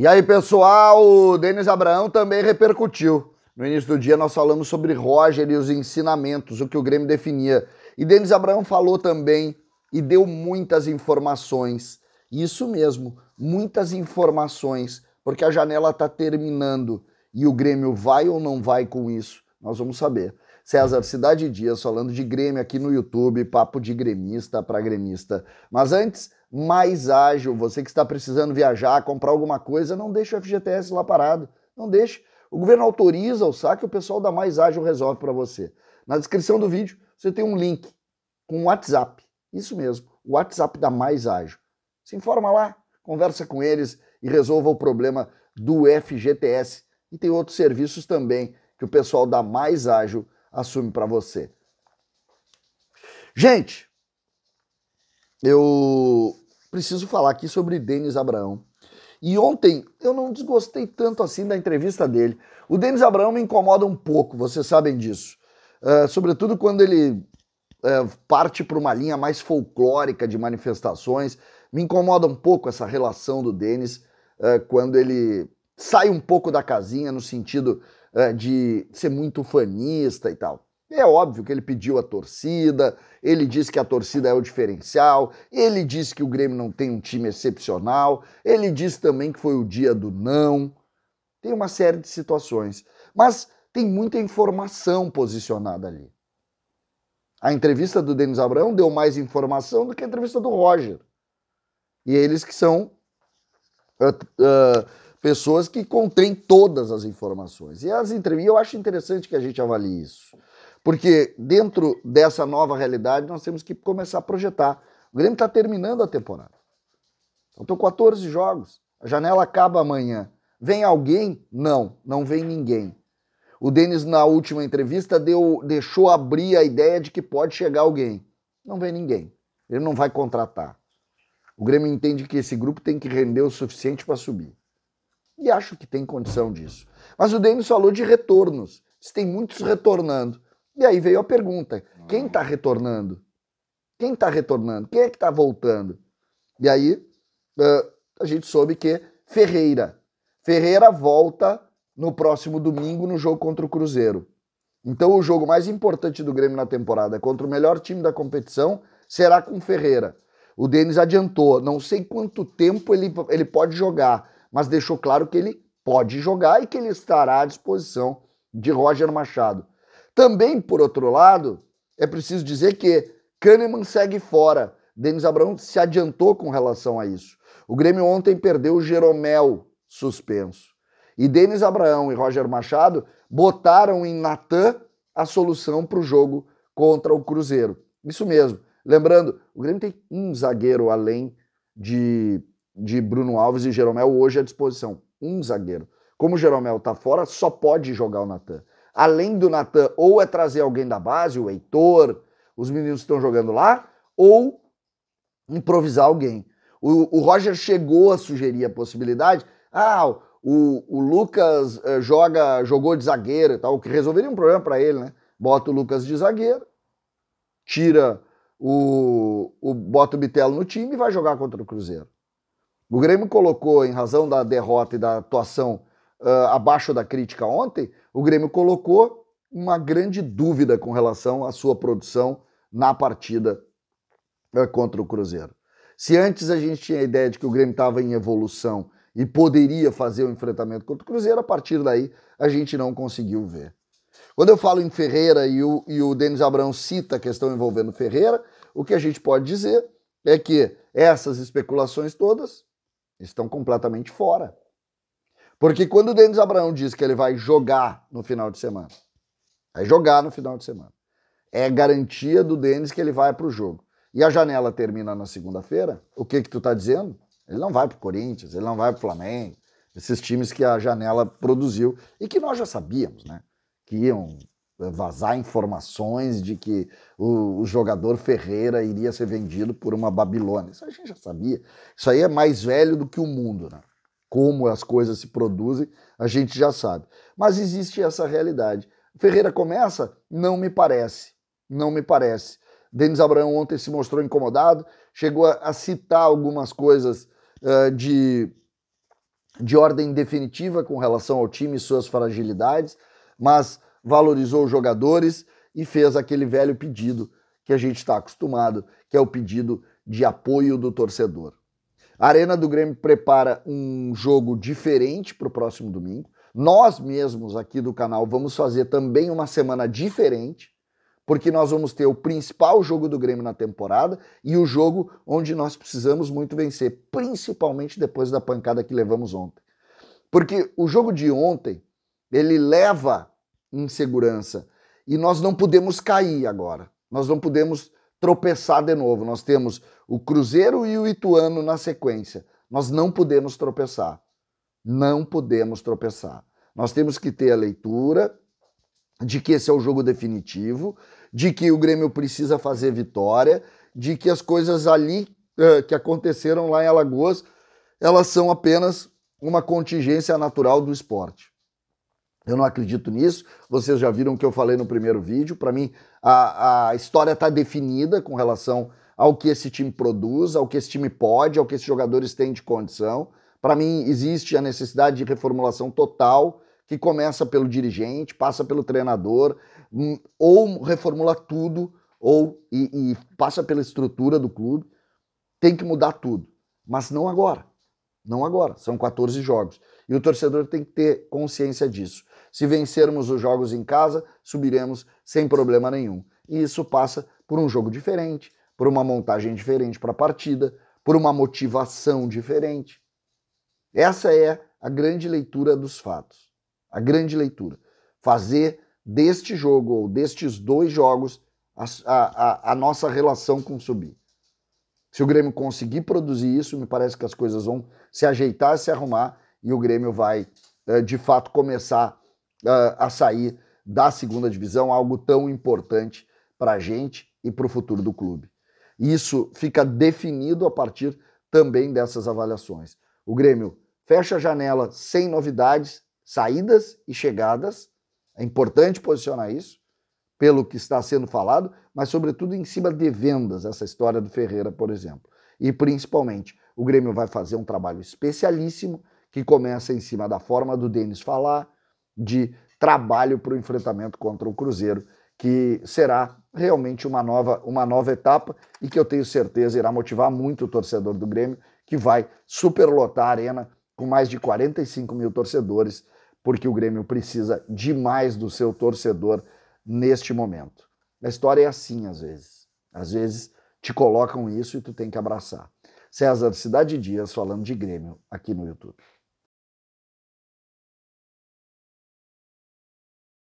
E aí, pessoal, o Denis Abraão também repercutiu. No início do dia nós falamos sobre Roger e os ensinamentos, o que o Grêmio definia. E Denis Abraão falou também e deu muitas informações. Isso mesmo, muitas informações, porque a janela está terminando. E o Grêmio vai ou não vai com isso? Nós vamos saber. César Cidade Dias falando de Grêmio aqui no YouTube, papo de gremista para gremista. Mas antes, Mais Ágil, você que está precisando viajar, comprar alguma coisa, não deixe o FGTS lá parado, não deixe. O governo autoriza o saque, o pessoal da Mais Ágil resolve para você. Na descrição do vídeo você tem um link com o WhatsApp, isso mesmo, o WhatsApp da Mais Ágil. Se informa lá, conversa com eles e resolva o problema do FGTS. E tem outros serviços também que o pessoal da Mais Ágil assume para você. Gente, eu preciso falar aqui sobre Denis Abraão. E ontem eu não desgostei tanto assim da entrevista dele. O Denis Abraão me incomoda um pouco, vocês sabem disso. Sobretudo quando ele parte para uma linha mais folclórica de manifestações. Me incomoda um pouco essa relação do Denis quando ele sai um pouco da casinha no sentido de ser muito fanista e tal. É óbvio que ele pediu a torcida, ele disse que a torcida é o diferencial, ele disse que o Grêmio não tem um time excepcional, ele disse também que foi o dia do não. Tem uma série de situações, mas tem muita informação posicionada ali. A entrevista do Denis Abraão deu mais informação do que a entrevista do Roger. E eles que são pessoas que contêm todas as informações. E as entrevistas, eu acho interessante que a gente avalie isso. Porque dentro dessa nova realidade nós temos que começar a projetar. O Grêmio está terminando a temporada. Faltam 14 jogos. A janela acaba amanhã. Vem alguém? Não, não vem ninguém. O Denis, na última entrevista, deixou abrir a ideia de que pode chegar alguém. Não vem ninguém. Ele não vai contratar. O Grêmio entende que esse grupo tem que render o suficiente para subir. E acho que tem condição disso. Mas o Denis falou de retornos. Tem muitos retornando. E aí veio a pergunta, quem está retornando? Quem está retornando? Quem é que está voltando? E aí a gente soube que Ferreira volta no próximo domingo no jogo contra o Cruzeiro. Então o jogo mais importante do Grêmio na temporada contra o melhor time da competição será com Ferreira. O Denis adiantou, não sei quanto tempo ele pode jogar, mas deixou claro que ele pode jogar e que ele estará à disposição de Roger Machado. Também, por outro lado, é preciso dizer que Kahneman segue fora. Denis Abraão se adiantou com relação a isso. O Grêmio ontem perdeu o Jeromel suspenso. E Denis Abraão e Roger Machado botaram em Natan a solução para o jogo contra o Cruzeiro. Isso mesmo. Lembrando, o Grêmio tem um zagueiro além de Bruno Alves e Jeromel hoje à disposição. Um zagueiro. Como o Jeromel está fora, só pode jogar o Natan. Além do Natan, ou é trazer alguém da base, o Heitor, os meninos que estão jogando lá, ou improvisar alguém. O Roger chegou a sugerir a possibilidade, o Lucas jogou de zagueiro e tal, o que resolveria um problema para ele, né? Bota o Lucas de zagueiro, tira bota o Bitelo no time e vai jogar contra o Cruzeiro. O Grêmio colocou, em razão da derrota e da atuação abaixo da crítica ontem, o Grêmio colocou uma grande dúvida com relação à sua produção na partida contra o Cruzeiro. Se antes a gente tinha a ideia de que o Grêmio estava em evolução e poderia fazer o enfrentamento contra o Cruzeiro, a partir daí a gente não conseguiu ver. Quando eu falo em Ferreira e o Denis Abraão cita a questão envolvendo Ferreira, o que a gente pode dizer é que essas especulações todas estão completamente fora. Porque quando o Denis Abraão diz que ele vai jogar no final de semana, é garantia do Denis que ele vai para o jogo. E a janela termina na segunda-feira, o que tu tá dizendo? Ele não vai para o Corinthians, ele não vai para o Flamengo, esses times que a janela produziu e que nós já sabíamos, né? Que iam vazar informações de que o jogador Ferreira iria ser vendido por uma Babilônia. Isso a gente já sabia. Isso aí é mais velho do que o mundo, né? Como as coisas se produzem, a gente já sabe. Mas existe essa realidade. Ferreira começa? Não me parece. Não me parece. Denis Abraão ontem se mostrou incomodado, chegou a citar algumas coisas de de ordem definitiva com relação ao time e suas fragilidades, mas valorizou os jogadores e fez aquele velho pedido que a gente está acostumado, que é o pedido de apoio do torcedor. A Arena do Grêmio prepara um jogo diferente para o próximo domingo. Nós mesmos aqui do canal vamos fazer também uma semana diferente, porque nós vamos ter o principal jogo do Grêmio na temporada e o jogo onde nós precisamos muito vencer, principalmente depois da pancada que levamos ontem. Porque o jogo de ontem, ele leva insegurança e nós não podemos cair agora. Nós não podemos tropeçar de novo. Nós temos o Cruzeiro e o Ituano na sequência. Nós não podemos tropeçar. Não podemos tropeçar. Nós temos que ter a leitura de que esse é o jogo definitivo, de que o Grêmio precisa fazer vitória, de que as coisas ali que aconteceram lá em Alagoas, elas são apenas uma contingência natural do esporte. Eu não acredito nisso, vocês já viram o que eu falei no primeiro vídeo. Para mim, a história está definida com relação ao que esse time produz, ao que esse time pode, ao que esses jogadores têm de condição. Para mim, existe a necessidade de reformulação total, que começa pelo dirigente, passa pelo treinador, ou reformula tudo, e passa pela estrutura do clube. Tem que mudar tudo, mas não agora. Não agora, são 14 jogos. E o torcedor tem que ter consciência disso. Se vencermos os jogos em casa, subiremos sem problema nenhum. E isso passa por um jogo diferente, por uma montagem diferente para a partida, por uma motivação diferente. Essa é a grande leitura dos fatos. A grande leitura. Fazer deste jogo, ou destes dois jogos, a nossa relação com subir. Se o Grêmio conseguir produzir isso, me parece que as coisas vão se ajeitar, se arrumar, e o Grêmio vai, de fato, começar a sair da segunda divisão, algo tão importante para a gente e para o futuro do clube. Isso fica definido a partir também dessas avaliações. O Grêmio fecha a janela sem novidades, saídas e chegadas. É importante posicionar isso, pelo que está sendo falado, mas sobretudo em cima de vendas, essa história do Ferreira, por exemplo. E principalmente, o Grêmio vai fazer um trabalho especialíssimo, que começa em cima da forma do Denis falar, de trabalho para o enfrentamento contra o Cruzeiro, que será realmente uma nova etapa e que eu tenho certeza irá motivar muito o torcedor do Grêmio, que vai superlotar a arena com mais de 45 mil torcedores, porque o Grêmio precisa demais do seu torcedor neste momento. A história é assim às vezes. Às vezes te colocam isso e tu tem que abraçar. César Cidade Dias falando de Grêmio aqui no YouTube.